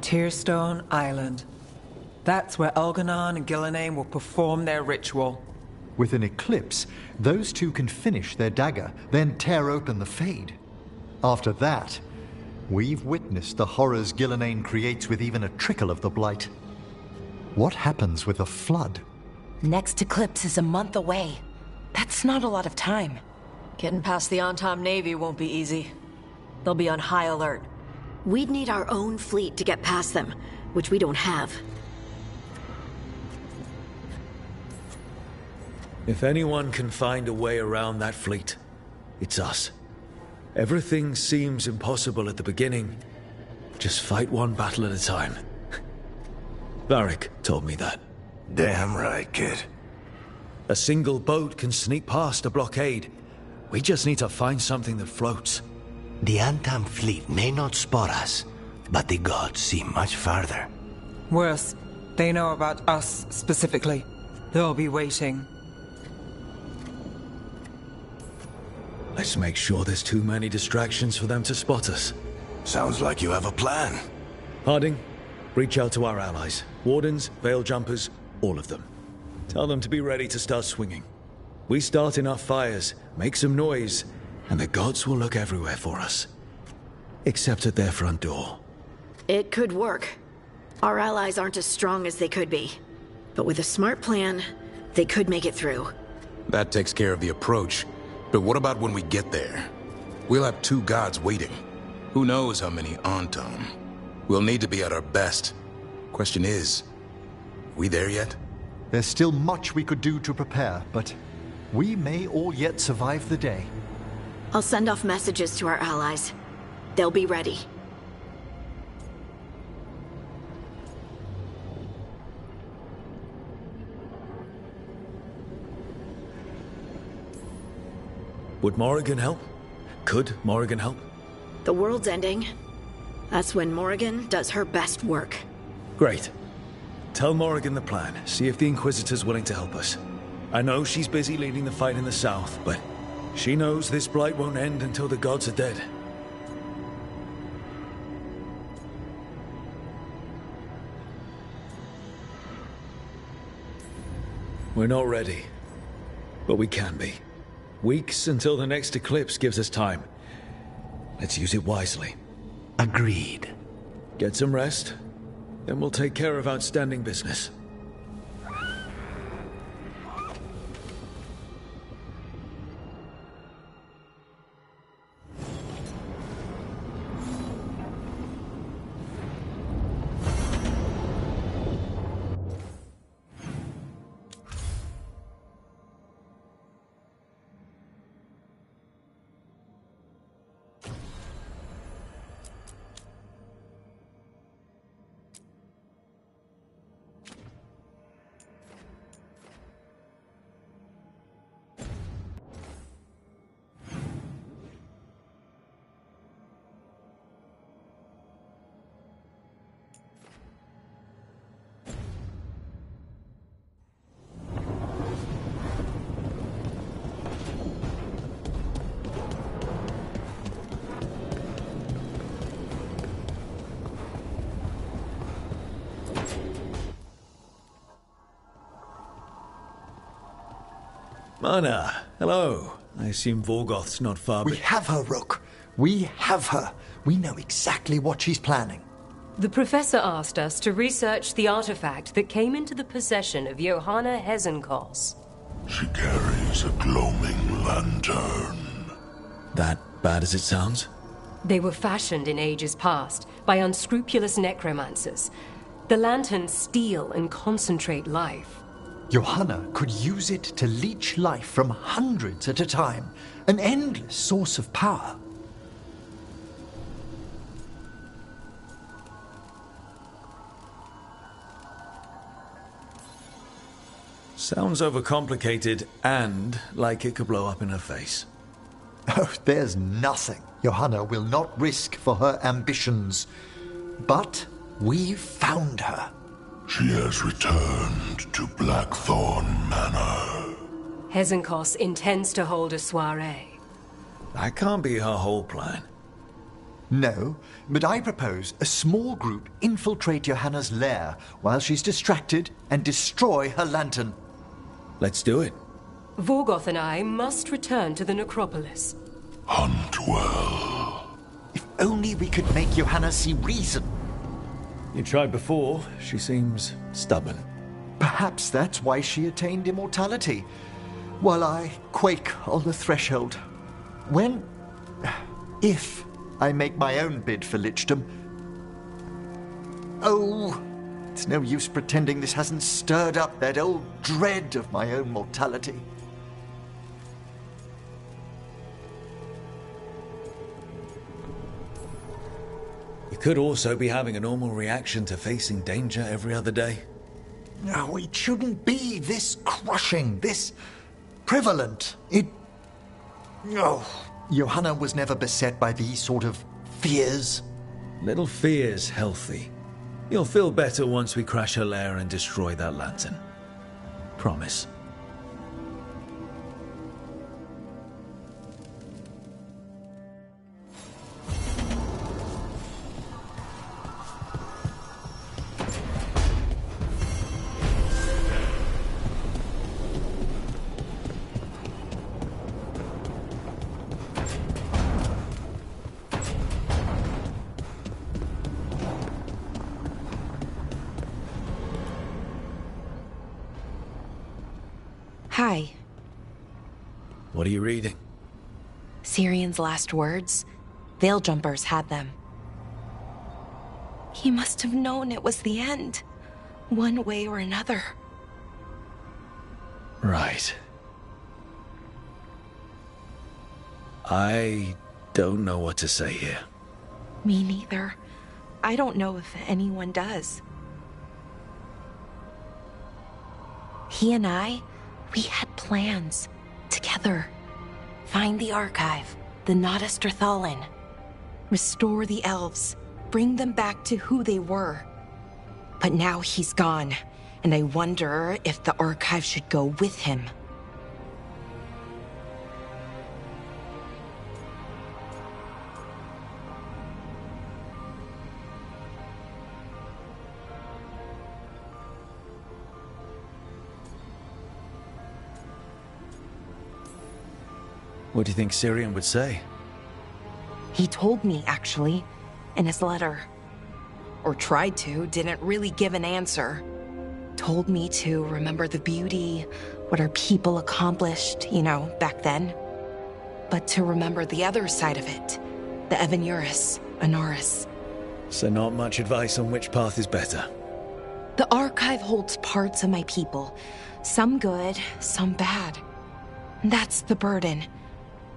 Tearstone Island. That's where Elganon and Gillenane will perform their ritual. With an eclipse, those two can finish their dagger, then tear open the Fade. After that, we've witnessed the horrors Gillenane creates with even a trickle of the Blight. What happens with a flood? Next eclipse is a month away. That's not a lot of time. Getting past the Antom Navy won't be easy. They'll be on high alert. We'd need our own fleet to get past them, which we don't have. If anyone can find a way around that fleet, it's us. Everything seems impossible at the beginning. Just fight one battle at a time. Varric told me that. Damn right, kid. A single boat can sneak past a blockade. We just need to find something that floats. The Antam fleet may not spot us, but the gods see much farther. Worse, they know about us specifically. They'll be waiting. Let's make sure there's too many distractions for them to spot us. Sounds like you have a plan. Harding, reach out to our allies. Wardens, Veil Jumpers, all of them. Tell them to be ready to start swinging. We start enough fires, make some noise, and the gods will look everywhere for us. Except at their front door. It could work. Our allies aren't as strong as they could be. But with a smart plan, they could make it through. That takes care of the approach. But what about when we get there? We'll have two gods waiting. Who knows how many Antom? We'll need to be at our best. Question is, we there yet? There's still much we could do to prepare, but we may all yet survive the day. I'll send off messages to our allies. They'll be ready. Would Morrigan help? Could Morrigan help? The world's ending. That's when Morrigan does her best work. Great. Tell Morrigan the plan. See if the Inquisitor's willing to help us. I know she's busy leading the fight in the south, but she knows this blight won't end until the gods are dead. We're not ready, but we can be. Weeks until the next eclipse gives us time. Let's use it wisely. Agreed. Get some rest, then we'll take care of outstanding business. Mana, hello. I assume Vorgoth's not far, We have her, Rook. We have her. We know exactly what she's planning. The professor asked us to research the artifact that came into the possession of Johanna Hezenkos. She carries a gloaming lantern. That bad as it sounds? They were fashioned in ages past by unscrupulous necromancers. The lanterns steal and concentrate life. Johanna could use it to leech life from hundreds at a time. An endless source of power. Sounds overcomplicated and like it could blow up in her face. Oh, there's nothing Johanna will not risk for her ambitions. But we've found her. She has returned to Blackthorn Manor. Hezenkos intends to hold a soiree. That can't be her whole plan. No, but I propose a small group infiltrate Johanna's lair while she's distracted and destroy her lantern. Let's do it. Vorgoth and I must return to the necropolis. Hunt well. If only we could make Johanna see reason. You tried before. She seems stubborn. Perhaps that's why she attained immortality, while I quake on the threshold. If I make my own bid for lichdom. Oh, it's no use pretending this hasn't stirred up that old dread of my own mortality. You could also be having a normal reaction to facing danger every other day. No, it shouldn't be this crushing, this prevalent. No. Johanna was never beset by these sort of fears. Little fear's healthy. You'll feel better once we crash her lair and destroy that lantern. Promise. Hi. What are you reading? Syrion's last words? Veil Jumpers had them. He must have known it was the end, one way or another. Right. I don't know what to say here. Me neither. I don't know if anyone does. He and we had plans. Together. Find the archive, the Nodaster Thalin. Restore the elves. Bring them back to who they were. But now he's gone, and I wonder if the archive should go with him. What do you think Syrian would say? He told me, actually, in his letter. Or tried to, didn't really give an answer. Told me to remember the beauty, what our people accomplished, back then. But to remember the other side of it, the Evanuris, Anaris. So not much advice on which path is better. The archive holds parts of my people. Some good, some bad. That's the burden.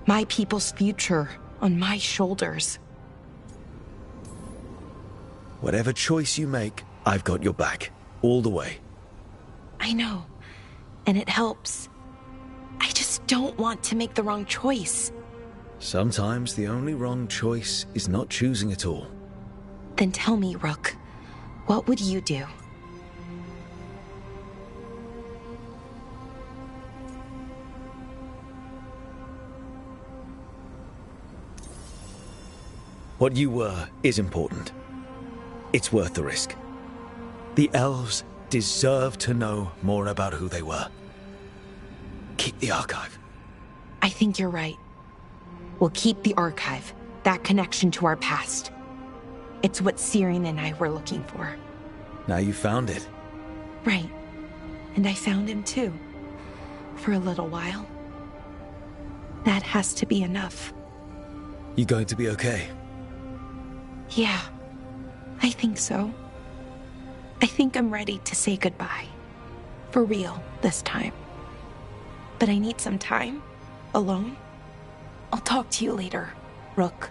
My people's future on my shoulders. Whatever choice you make, I've got your back. All the way. I know. And it helps. I just don't want to make the wrong choice. Sometimes the only wrong choice is not choosing at all. Then tell me, Rook, what would you do? What you were is important. It's worth the risk. The elves deserve to know more about who they were. Keep the archive. I think you're right. We'll keep the archive, that connection to our past. It's what Syrian and I were looking for. Now you found it. Right. And I found him too. For a little while. That has to be enough. You going to be okay? Yeah, I think so. I think I'm ready to say goodbye. For real, this time. But I need some time. Alone. I'll talk to you later, Rook.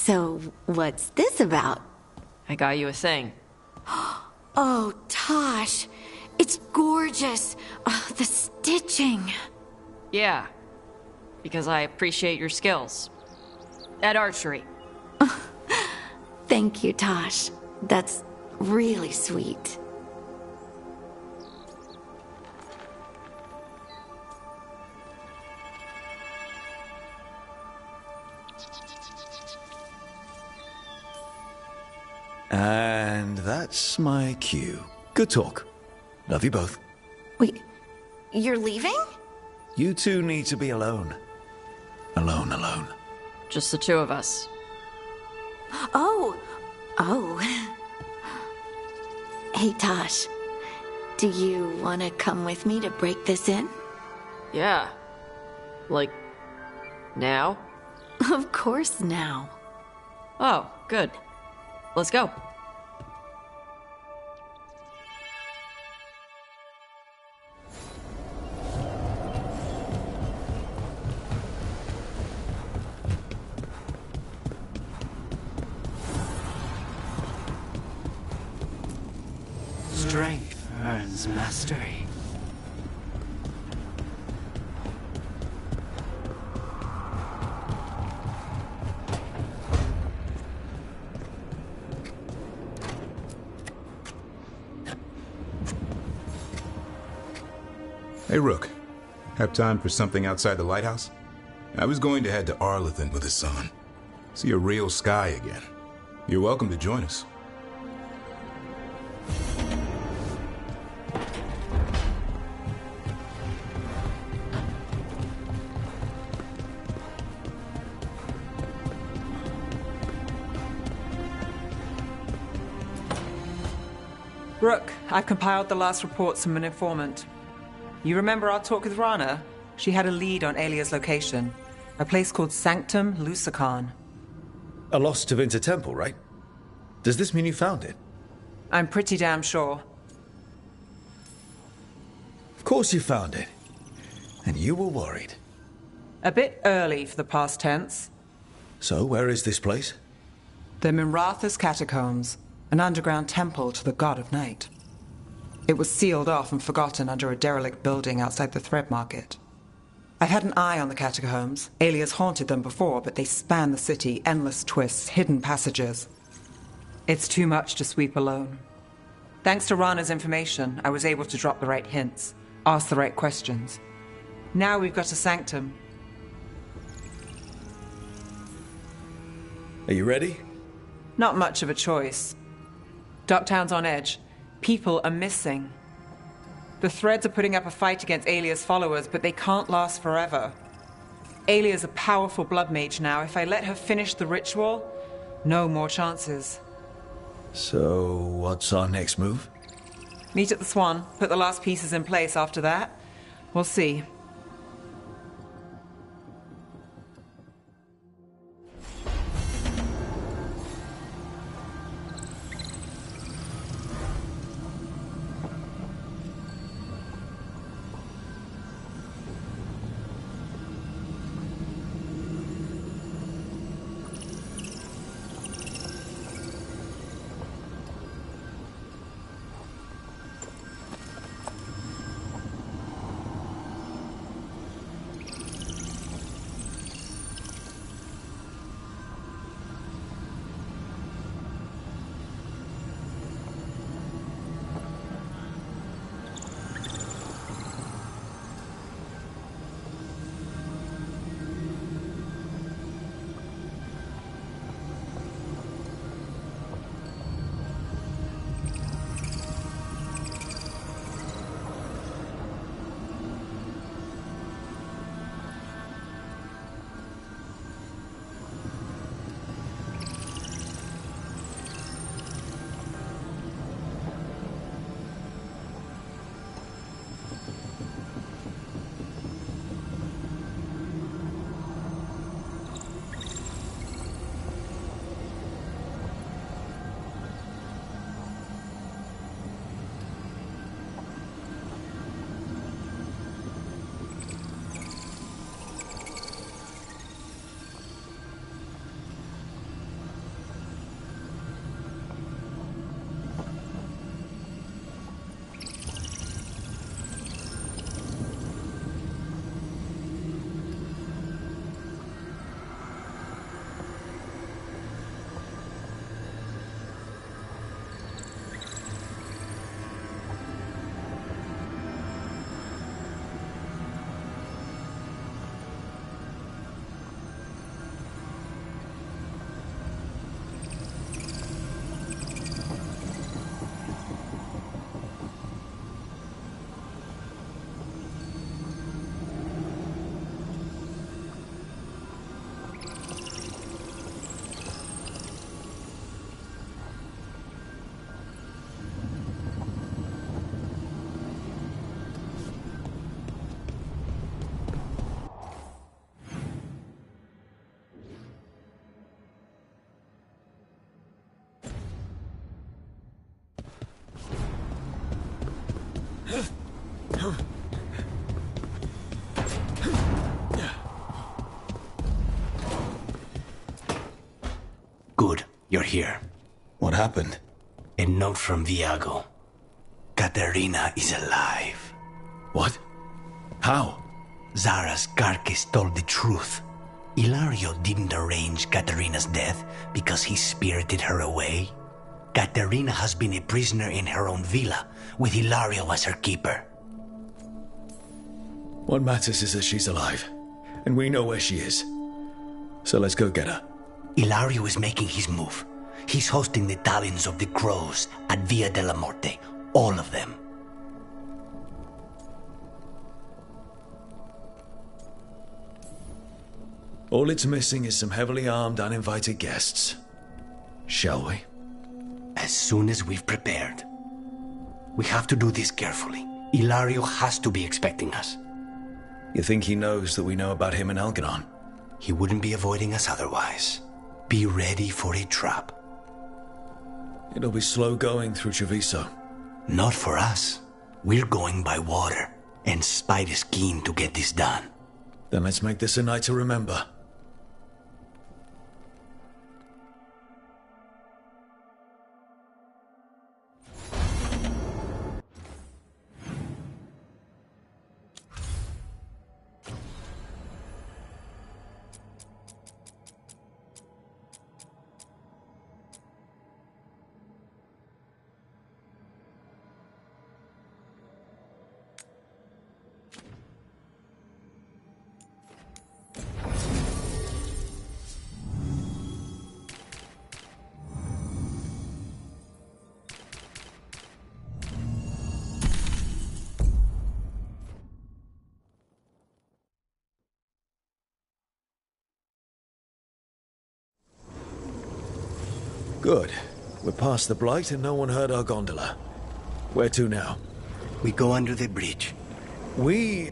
So, what's this about? I got you a thing. Oh, Tosh. It's gorgeous. Oh, the stitching. Yeah. Because I appreciate your skills. At archery. Thank you, Tosh. That's really sweet. And that's my cue. Good talk. Love you both. Wait, you're leaving? You two need to be alone. Alone. Just the two of us. Oh. Hey, Tosh. Do you want to come with me to break this in? Yeah. Like, now? Of course now. Oh, good. Let's go. Strength earns mastery. Hey, Rook. Have time for something outside the lighthouse? I was going to head to Arlathan with Hassan. See a real sky again. You're welcome to join us. Rook, I've compiled the last reports from an informant. You remember our talk with Rana? She had a lead on Alia's location. A place called Sanctum Lucican. A lost Tevinter temple, right? Does this mean you found it? I'm pretty damn sure. Of course you found it. And you were worried. A bit early for the past tense. So, where is this place? The Mimratha's Catacombs, an underground temple to the god of night. It was sealed off and forgotten under a derelict building outside the Thread Market. I've had an eye on the catacombs. Alias haunted them before, but they span the city, endless twists, hidden passages. It's too much to sweep alone. Thanks to Rana's information, I was able to drop the right hints, ask the right questions. Now we've got a sanctum. Are you ready? Not much of a choice. Docktown's on edge. People are missing. The Threads are putting up a fight against Alia's followers, but they can't last forever. Alia's a powerful blood mage now. If I let her finish the ritual, no more chances. So, what's our next move? Meet at the Swan, put the last pieces in place after that. We'll see. Good, you're here. What happened? A note from Viago. Katerina is alive. What? How? Zara's carcass told the truth. Ilario didn't arrange Katerina's death because he spirited her away. Katerina has been a prisoner in her own villa, with Ilario as her keeper. What matters is that she's alive, and we know where she is. So let's go get her. Ilario is making his move. He's hosting the Talons of the Crows at Via della Morte. All of them. All it's missing is some heavily armed, uninvited guests. Shall we? As soon as we've prepared. We have to do this carefully. Ilario has to be expecting us. You think he knows that we know about him and Algernon? He wouldn't be avoiding us otherwise. Be ready for a trap. It'll be slow going through Treviso. Not for us. We're going by water, and Spite is keen to get this done. Then let's make this a night to remember. Good. We're past the Blight and no one heard our gondola. Where to now? We go under the bridge. We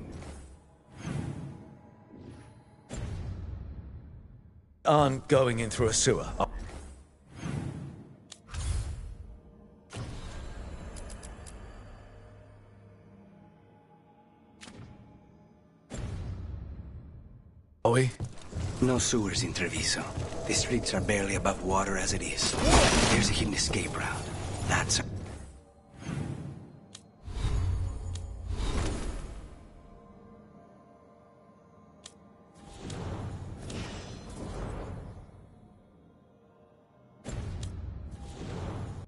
aren't going in through a sewer. Are we? No sewers in Treviso. The streets are barely above water as it is. There's a hidden escape route. That's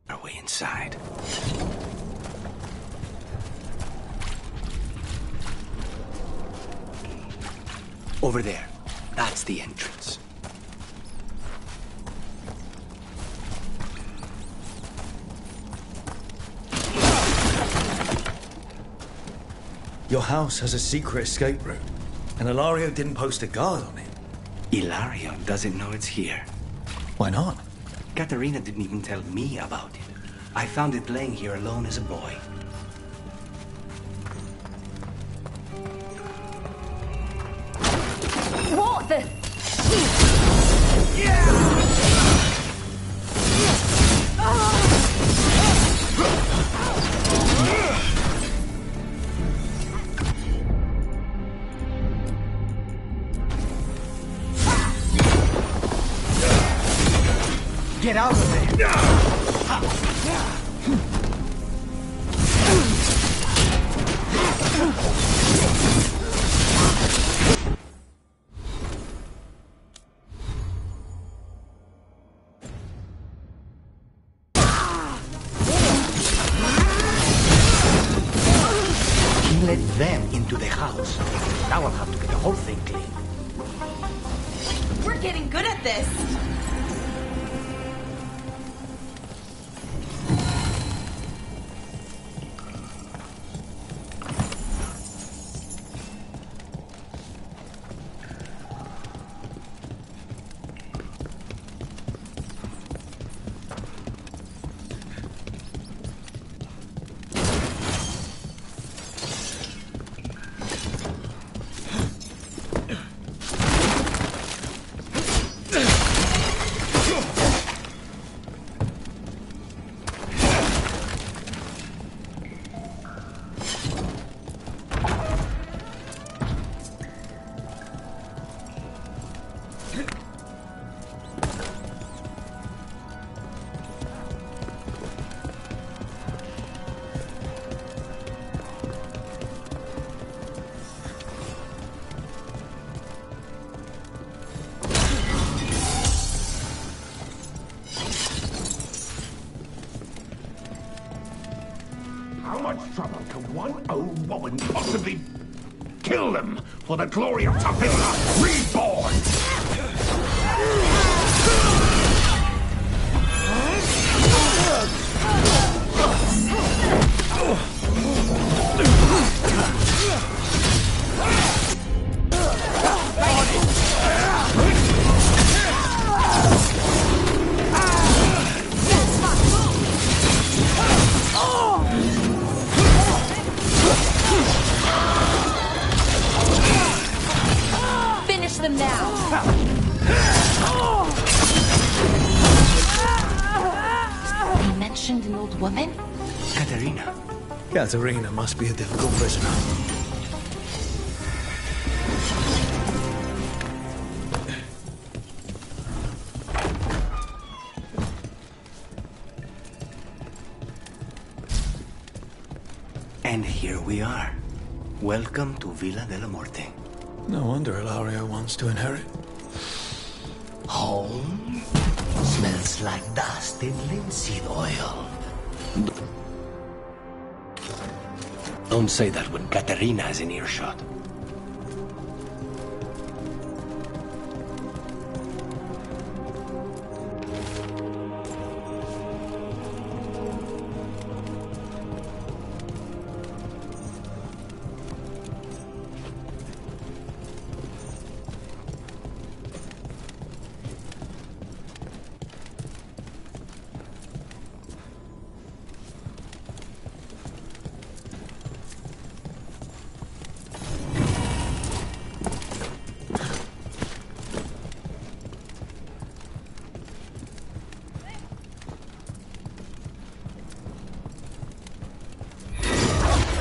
our way inside. Over there. That's the entrance. Your house has a secret escape route, and Ilario didn't post a guard on it. Ilario doesn't know it's here. Why not? Katerina didn't even tell me about it. I found it laying here alone as a boy. What the? Get out of there! He let them into the house. Now I'll have to get the whole thing clean. We're getting good at this. much trouble can one old woman possibly kill them for the glory of Tavilla reborn? Finish them now! You mentioned an old woman? Katerina. Katerina must be a difficult prisoner. And here we are. Welcome to Villa de la Muerte. No wonder Ilario wants to inherit. Home smells like dust and linseed oil. Don't say that when Katerina is in earshot.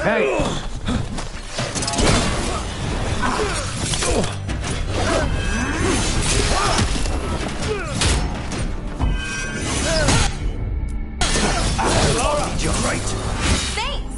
Hey! Laura, you're right. Thanks!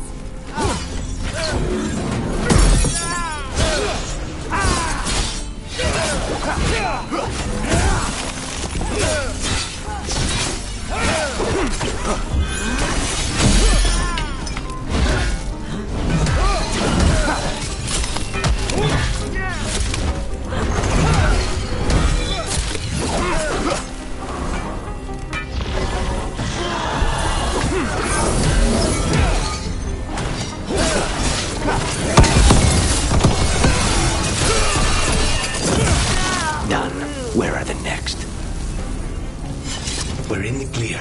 Done. Where are the next? We're in the clear.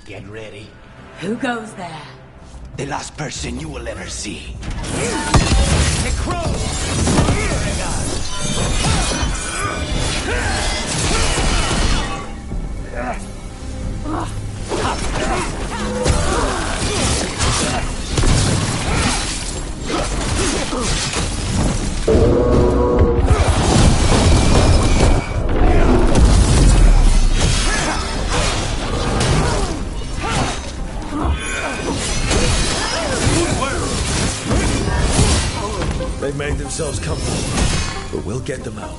Get ready. Who goes there? The last person you will ever see. They've made themselves comfortable, but we'll get them out.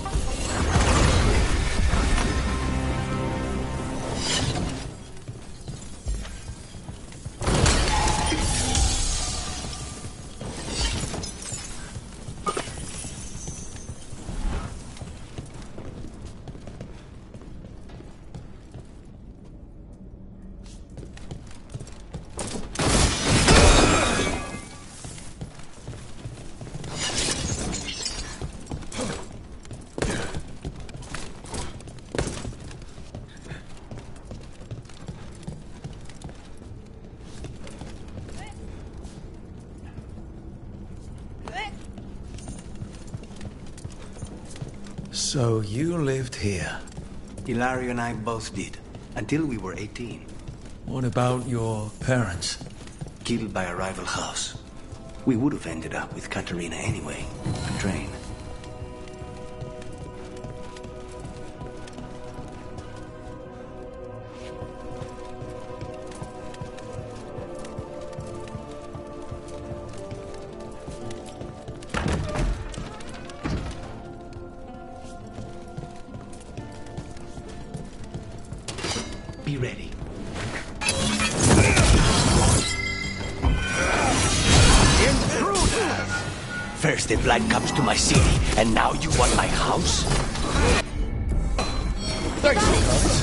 So you lived here. Hilario and I both did, until we were 18. What about your parents? Killed by a rival house. We would have ended up with Katerina anyway. A train. Be ready. First the blood comes to my city, and now you want my house? Thanks, guys.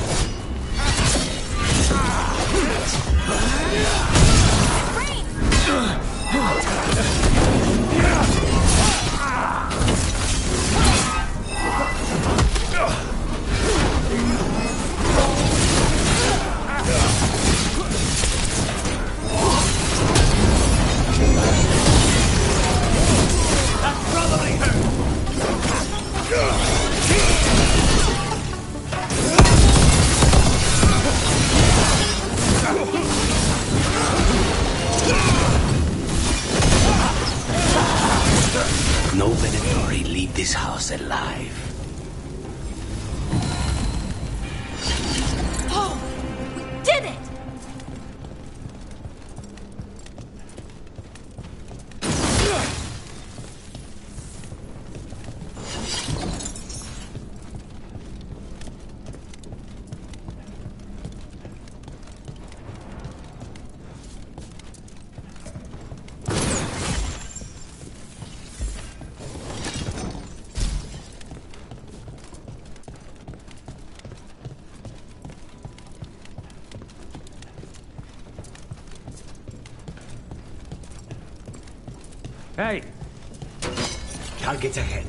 No Venatori leave this house alive. Oh, we did it! Hey! Targets ahead.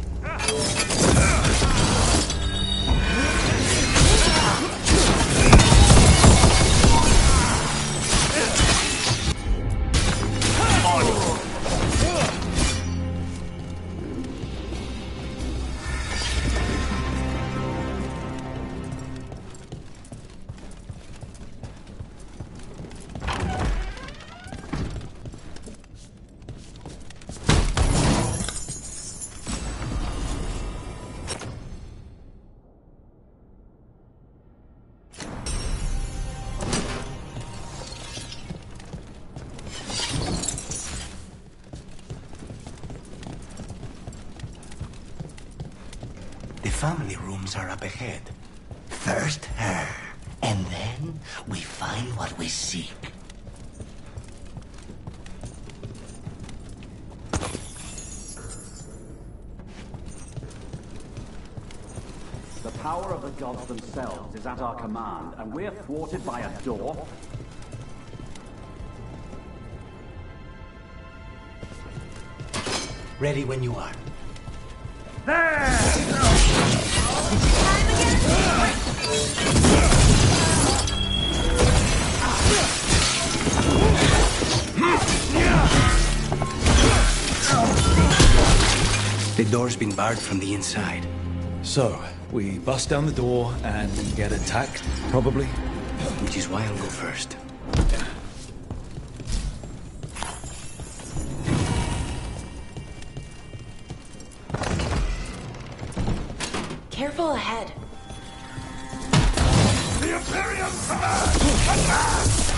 The family rooms are up ahead. First her, and then we find what we seek. The power of the gods themselves is at our command, and we're thwarted by a door? Ready when you are. The door's been barred from the inside. So, we bust down the door and get attacked, probably? Which is why I'll go first. Careful ahead. The Imperium commands! Advance!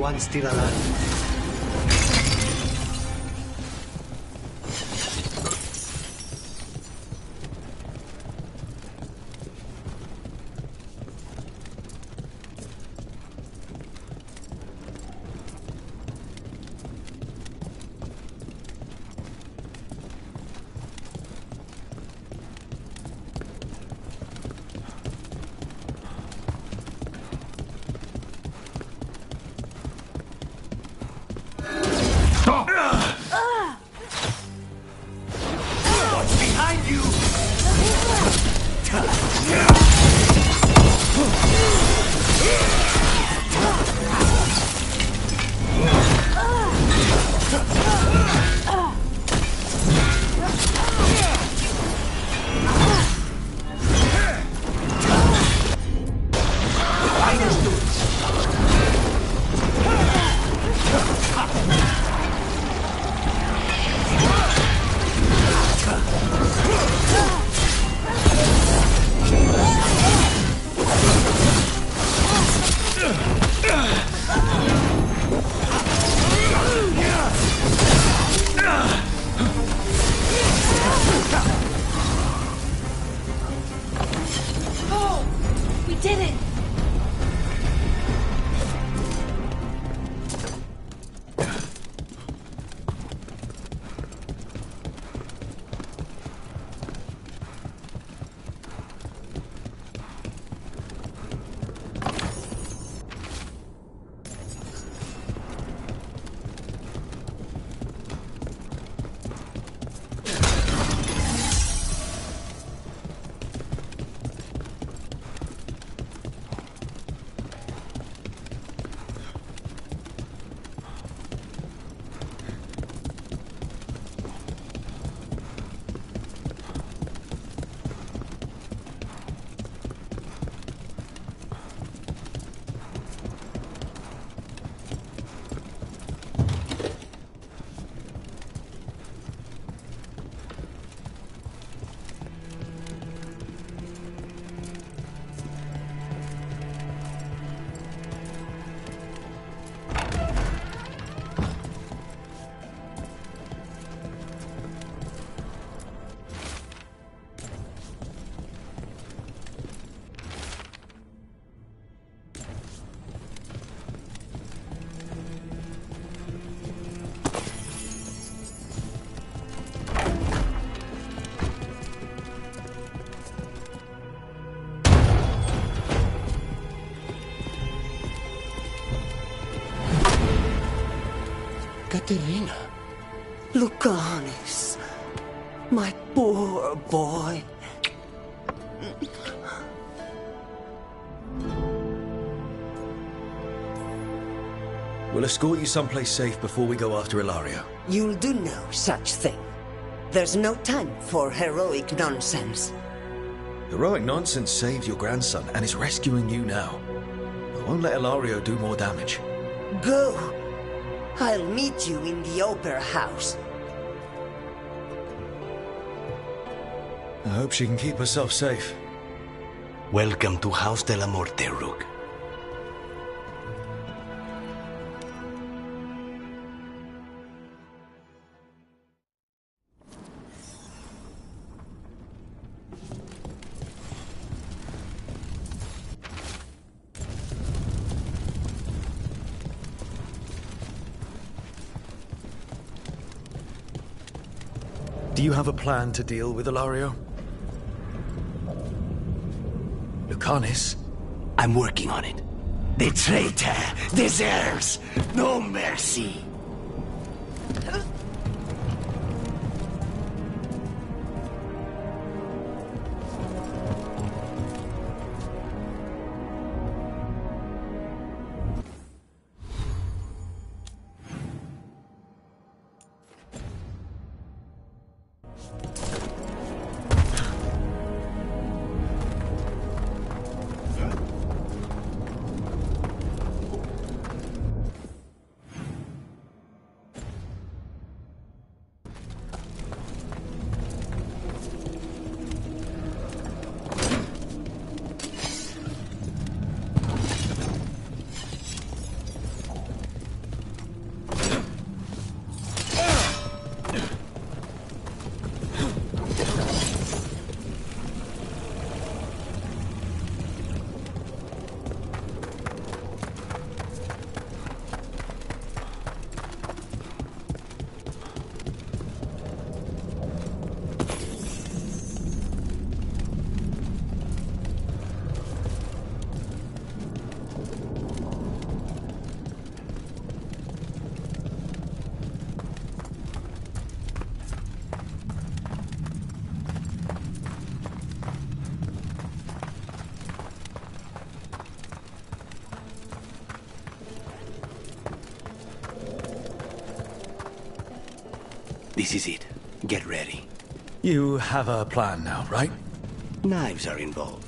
anyone still alive? Katerina. Lucanis. My poor boy. We'll escort you someplace safe before we go after Ilario. You'll do no such thing. There's no time for heroic nonsense. Heroic nonsense saved your grandson and is rescuing you now. I won't let Ilario do more damage. Go! I'll meet you in the Opera House. I hope she can keep herself safe. Welcome to House de la Morte, Rook. Do you have a plan to deal with Ilario? Lucanis? I'm working on it. The traitor deserves no mercy. This is it. Get ready. You have a plan now, right? Knives are involved.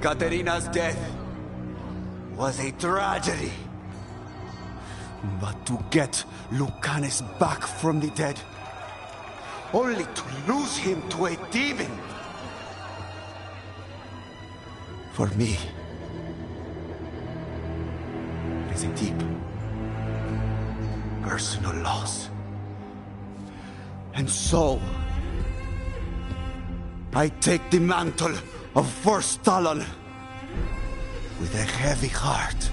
Katerina's death was a tragedy. But to get Lucanus back from the dead, only to lose him to a demon. For me, it is a deep, personal loss. And so, I take the mantle of First Talon with a heavy heart.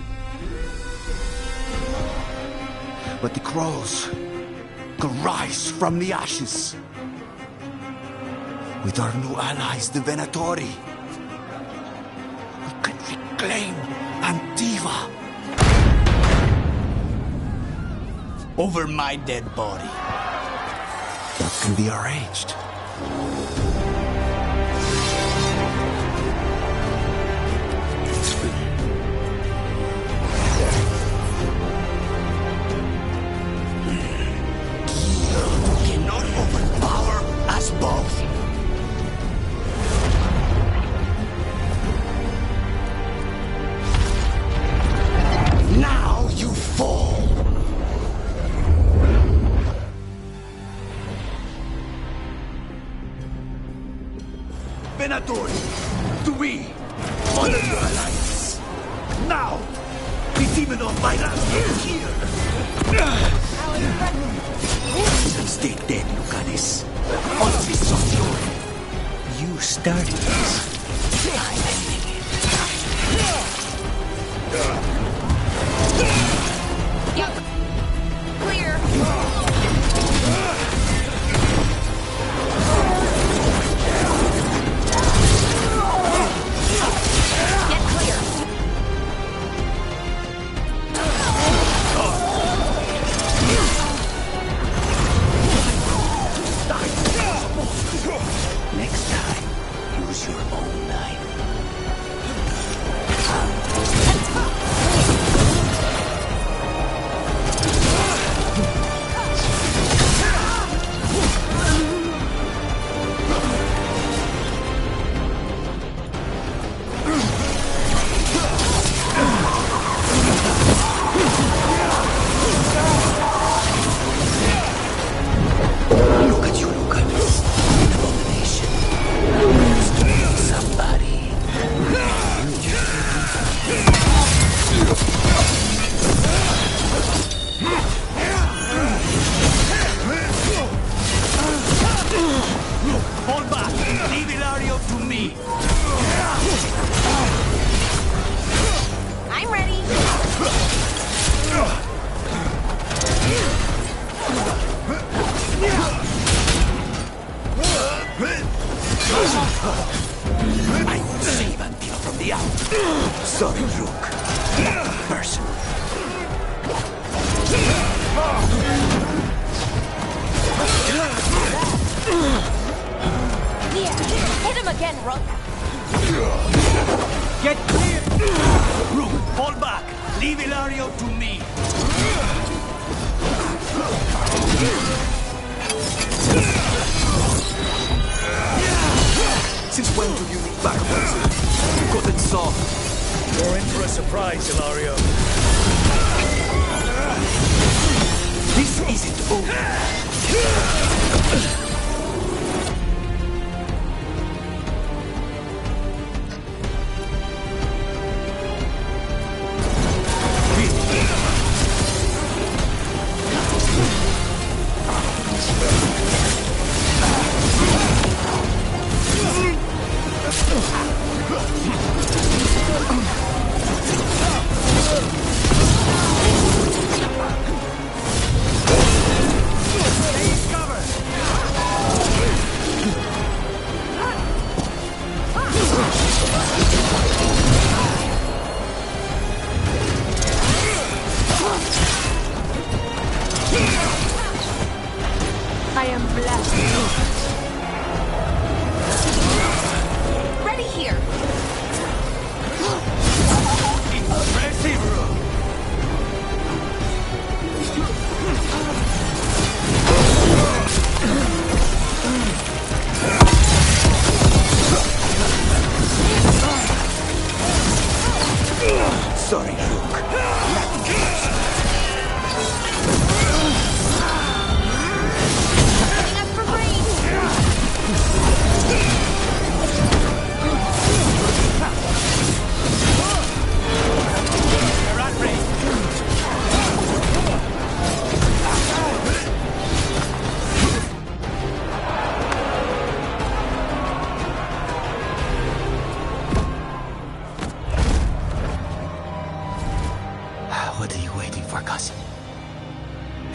But the crows could rise from the ashes. With our new allies, the Venatori, we can reclaim Antiva. Over my dead body. That can be arranged. Cannot overpower us both. Now you fall. Venator, to me, honor your alliance. Now, the demon of Veilguard is here. Stay dead, Lucanus. All of this is on you. You started this. I'm ending it. Yep. Clear. Get clear. Next time, use your own knife. Look at you, Lucanus. An abomination. Used to be somebody. Hold back. Leave Ilario to me. I'm ready. I will save Antiva from the out. Sorry, Rook. Person. Yeah. Hit him again, Rook. Get clear. Rook, hold back. Leave Ilario to me. Since when do you need backwards? You've got it soft. You're in for a surprise, Ilario. This isn't over.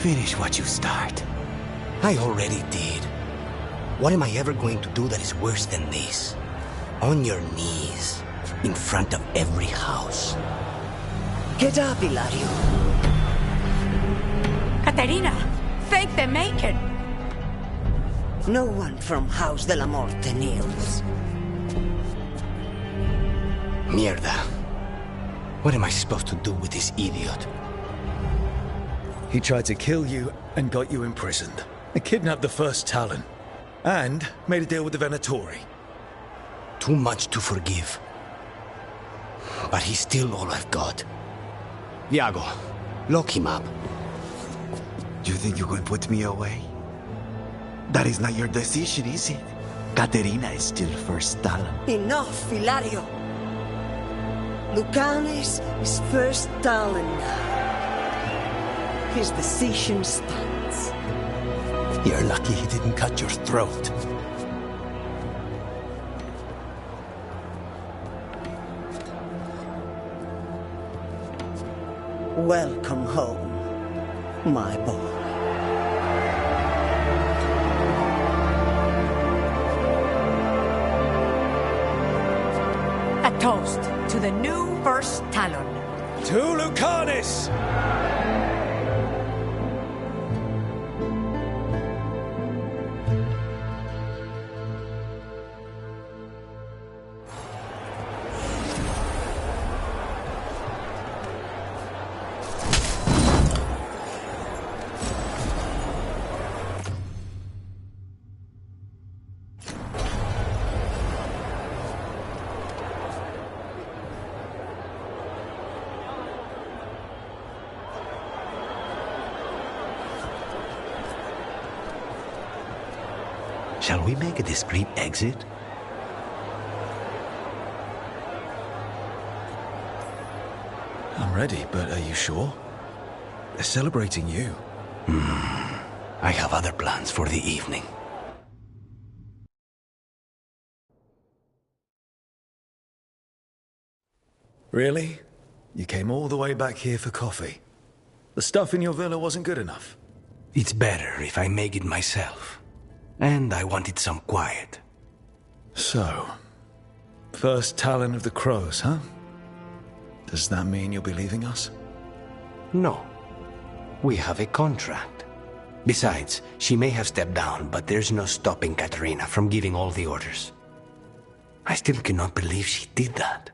Finish what you start. I already did. What am I ever going to do that is worse than this? On your knees, in front of every house. Get up, Hilario. Caterina, thank the Macon. No one from House de la Morte kneels. Mierda. What am I supposed to do with this idiot? He tried to kill you and got you imprisoned. I kidnapped the first Talon. And made a deal with the Venatori. Too much to forgive. But he's still all I've got. Iago, lock him up. You think you can put me away? That is not your decision, is it? Caterina is still first Talon. Enough, Hilario. Lucanes is first Talon now. His decision stands. You're lucky he didn't cut your throat. Welcome home, my boy. A toast to the new first Talon. To Lucanis! Shall we make a discreet exit? I'm ready, but are you sure? They're celebrating you. I have other plans for the evening. Really? You came all the way back here for coffee? The stuff in your villa wasn't good enough? It's better if I make it myself. And I wanted some quiet. So, first Talon of the Crows, huh? Does that mean you'll be leaving us? No. We have a contract. Besides, she may have stepped down, but there's no stopping Caterina from giving all the orders. I still cannot believe she did that.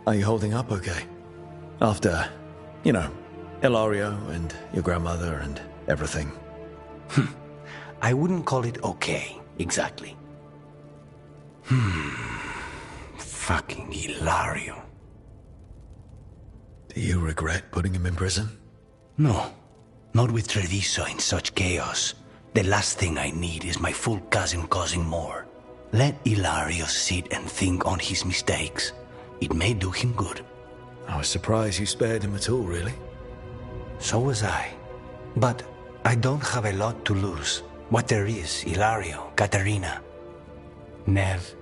Are you holding up okay? After, you know, Ilario and your grandmother and everything. I wouldn't call it okay, exactly. Fucking Ilario. Do you regret putting him in prison? No. Not with Treviso in such chaos. The last thing I need is my full cousin causing more. Let Ilario sit and think on his mistakes. It may do him good. I was surprised you spared him at all, really. So was I. But I don't have a lot to lose. What there is, Hilario, Caterina, Nev,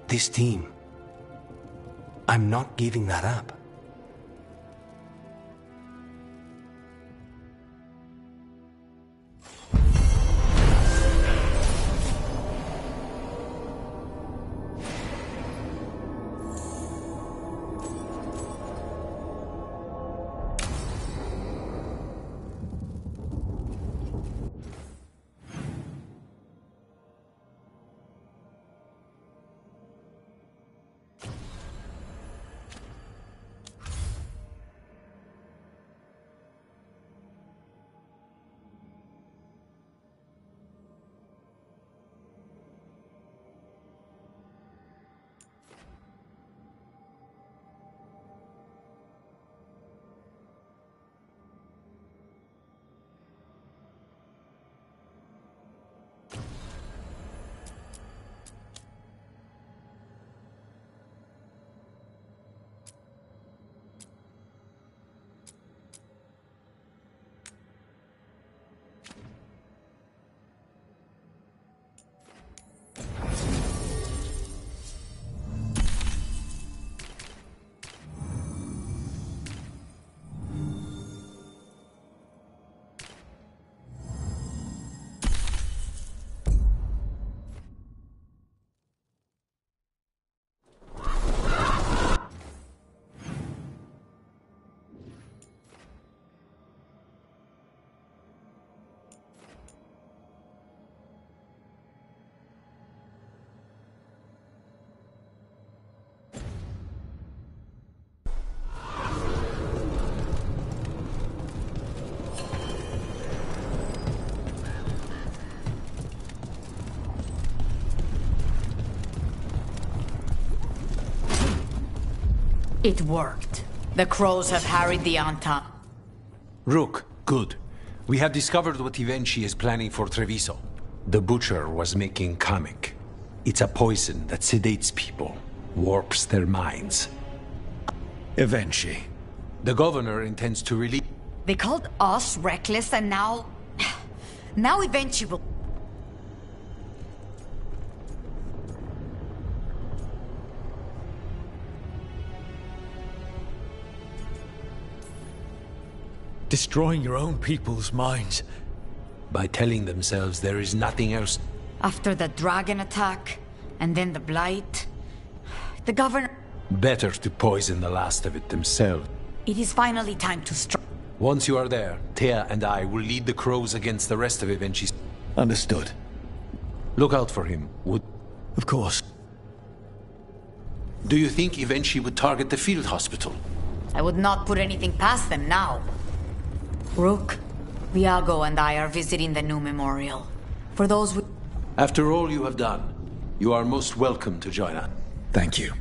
this team. I'm not giving that up. It worked. The crows have harried the Antam. Rook, good. We have discovered what Ivenchi is planning for Treviso. The Butcher was making Kamek. It's a poison that sedates people, warps their minds. Ivenchi. The governor intends to release... They called us reckless and now... Now eventually will... Destroying your own people's minds. By telling themselves there is nothing else. After the dragon attack, and then the blight, the governor... Better to poison the last of it themselves. It is finally time to strike. Once you are there, Thea and I will lead the crows against the rest of Ivenchi's... Understood. Look out for him, would... Of course. Do you think Ivenchi would target the field hospital? I would not put anything past them now. Rook, Viago and I are visiting the new memorial. For those who... After all you have done, you are most welcome to join us. Thank you.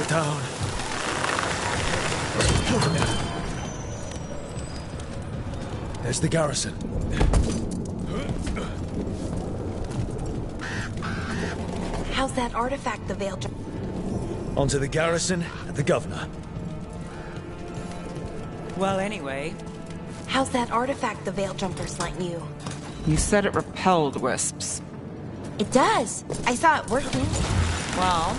Down. There's the garrison. How's that artifact the Veilguard? Onto the garrison and the governor. Well, anyway... How's that artifact the Veil Jumpers lent you? You said it repelled wisps. It does. I saw it working. Well,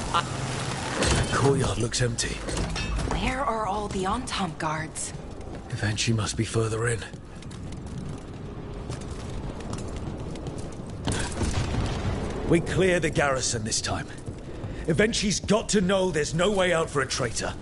The courtyard looks empty. Where are all the Antam guards? Ivenchi must be further in. We clear the garrison this time. Ivenchi's got to know there's no way out for a traitor.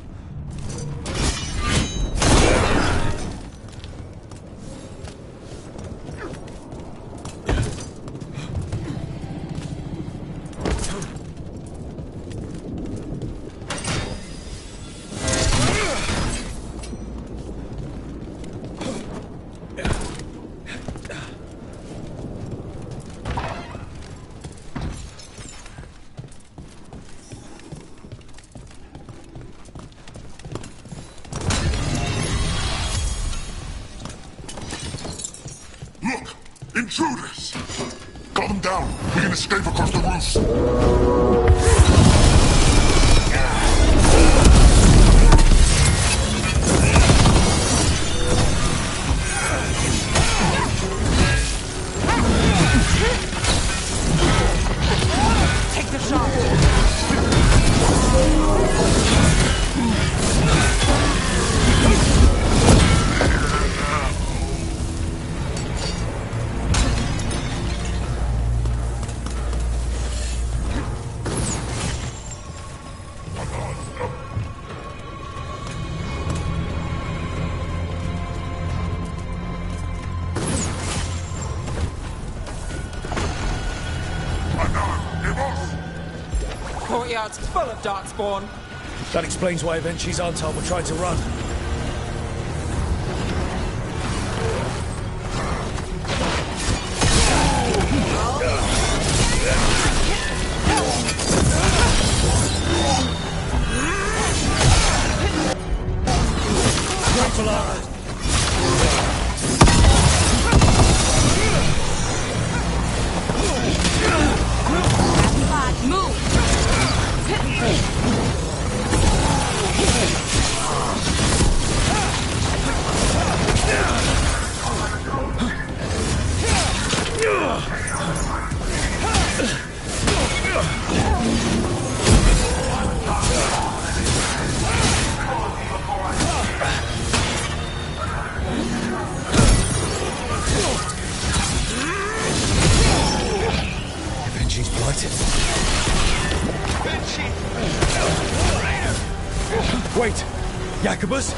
Look! Intruders! Calm them down. We can escape across the roofs. take the shot. Courtyard's full of darkspawn. That explains why Ivenchi's Antal were trying to run. Move! She's blighted. Wait! Jacobus?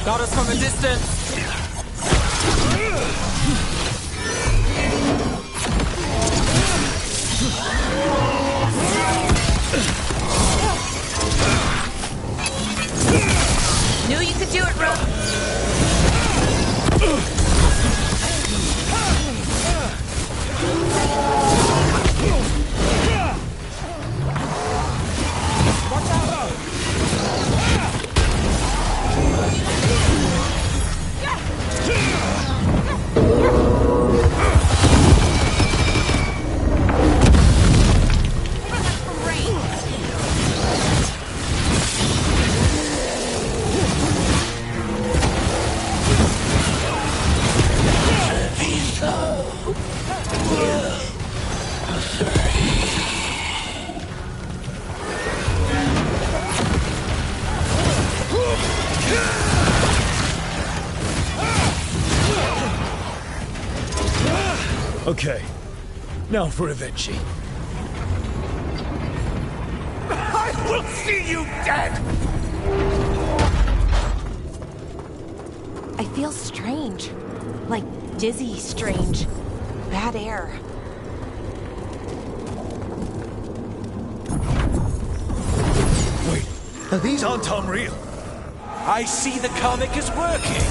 Got us from a distance! Knew you could do it, Rook! Okay, now for Avenchi. I will see you dead! I feel strange. Like dizzy strange. Bad air. Wait, these aren't unreal. I see the comic is working!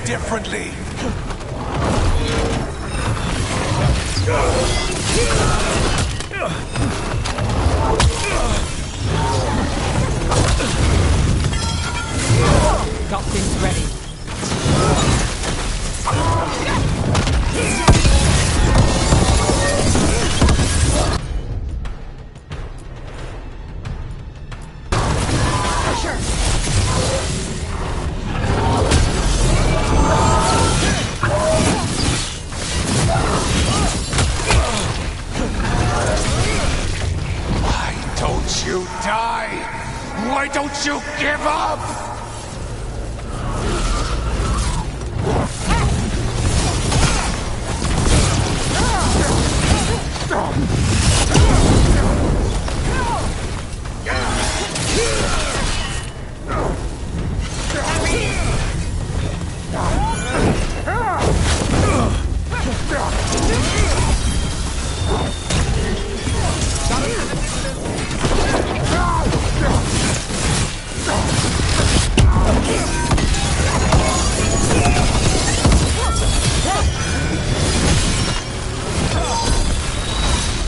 Differently. Got things ready. you give up?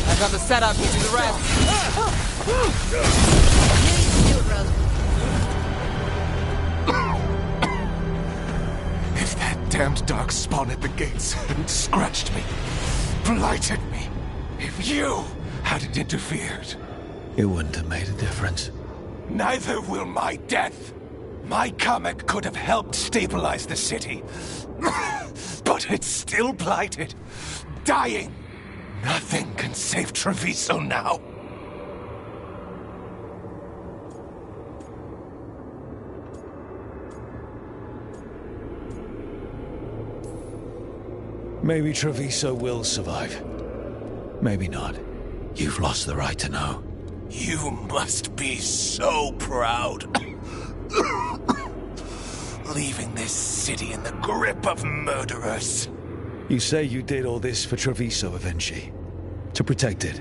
I got the setup, you do the rest. If that damned dark spawn at the gates hadn't scratched me, blighted me, if you hadn't interfered, It wouldn't have made a difference. neither will my death. My comic could have helped stabilize the city. But it's still blighted, dying. Nothing can save Treviso now. Maybe Treviso will survive. Maybe not. You've lost the right to know. You must be so proud. Leaving this city in the grip of murderers. You say you did all this for Treviso, Avenchi. To protect it.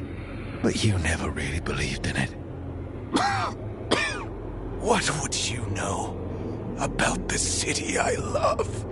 But you never really believed in it. What would you know about the city I love?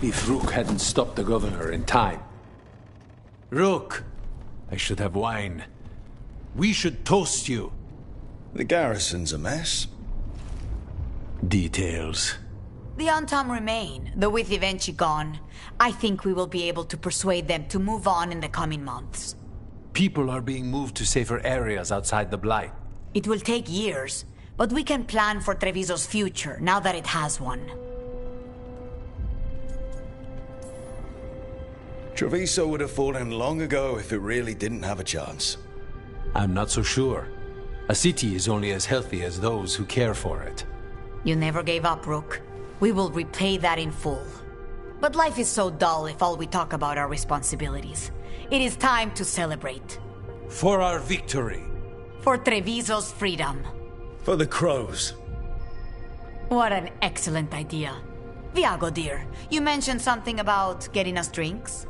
If Rook hadn't stopped the governor in time. Rook! I should have wine. We should toast you. The garrison's a mess. Details. The Antam remain, though with Evenchi gone. I think we will be able to persuade them to move on in the coming months. People are being moved to safer areas outside the Blight. It will take years, but we can plan for Treviso's future now that it has one. Treviso would have fallen long ago if it really didn't have a chance. I'm not so sure. A city is only as healthy as those who care for it. You never gave up, Rook. We will repay that in full. But life is so dull if all we talk about are responsibilities. It is time to celebrate. For our victory. For Treviso's freedom. For the crows. What an excellent idea. Viago, dear, you mentioned something about getting us drinks?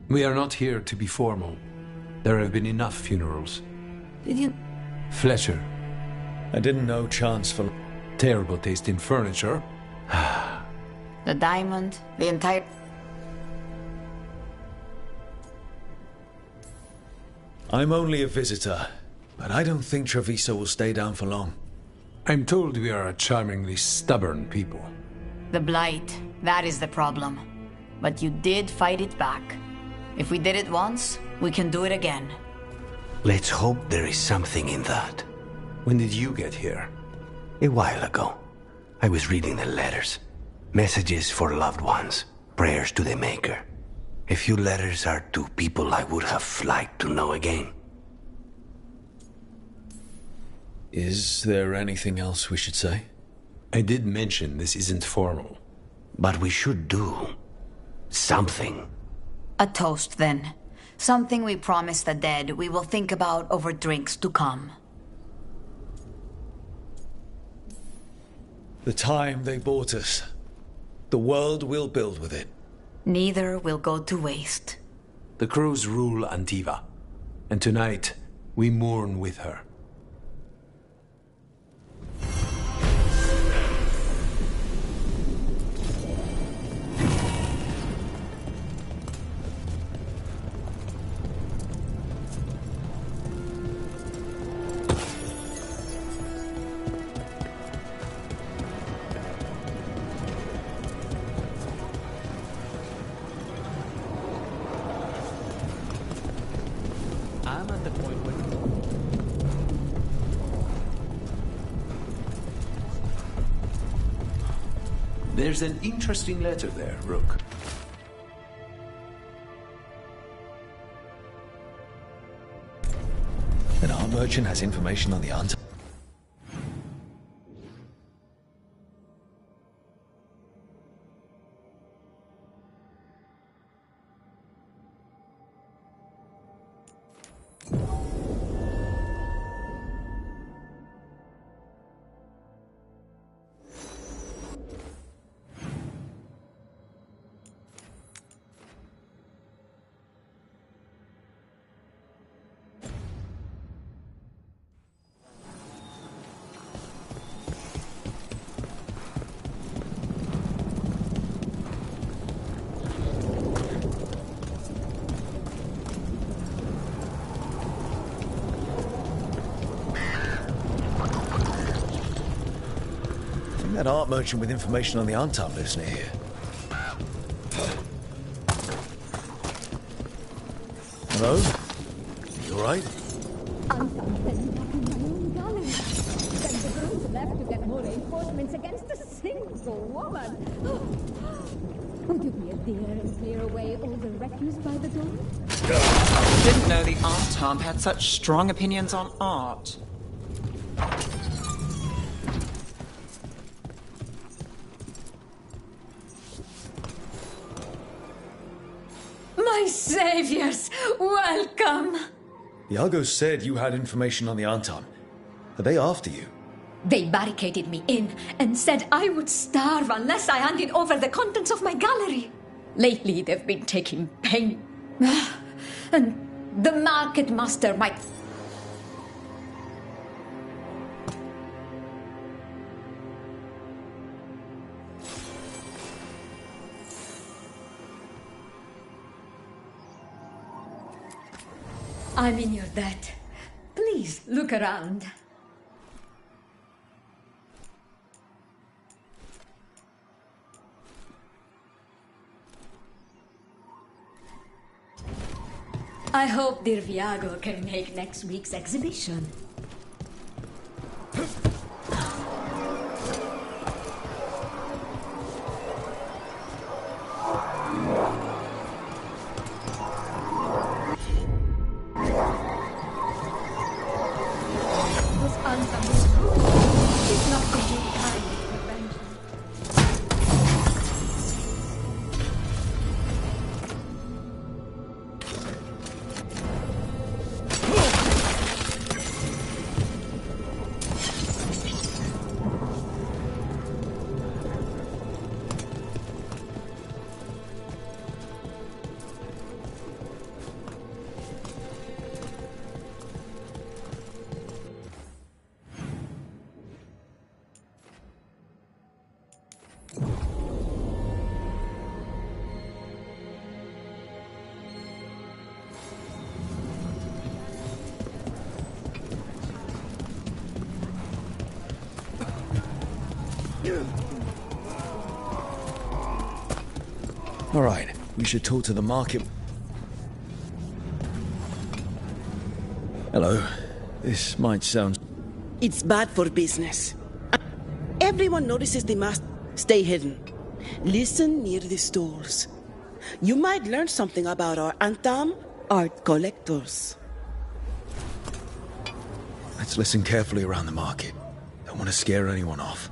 We are not here to be formal. There have been enough funerals. Did you... Fletcher. I didn't know chance for... Terrible taste in furniture. The diamond, the entire... I'm only a visitor, but I don't think Treviso will stay down for long. I'm told we are a charmingly stubborn people. The Blight, that is the problem. But you did fight it back. If we did it once, we can do it again. Let's hope there is something in that. When did you get here? A while ago. I was reading the letters. Messages for loved ones. Prayers to the Maker. A few letters are to people I would have liked to know again. Is there anything else we should say? I did mention this isn't formal. But we should do something. A toast, then. Something we promise the dead we will think about over drinks to come. The time they bought us. The world we'll build with it. Neither will go to waste. The crows rule Antiva, and tonight we mourn with her. There's an interesting letter there, Rook. An art merchant has information on the answer. That art merchant with information on the Antam lives near here. Hello? You alright? Antam sent me back in my own gallery. Then the girls left to get more reinforcements against a single woman. Would you be a dear and clear away all the refuse by the door? Didn't know the Antam had such strong opinions on art. My saviors, welcome! Iago said you had information on the Antam. Are they after you? They barricaded me in and said I would starve unless I handed over the contents of my gallery. Lately, they've been taking pain. And the market master might... I'm in your debt. Please, look around. I hope dear Viago can make next week's exhibition. This Antam is good. She's not thinking kind of revenge. Alright, we should talk to the market. Hello. This might sound... It's bad for business. Everyone notices they must stay hidden. Listen near the stores. You might learn something about our Antam art collectors. Let's listen carefully around the market. Don't want to scare anyone off.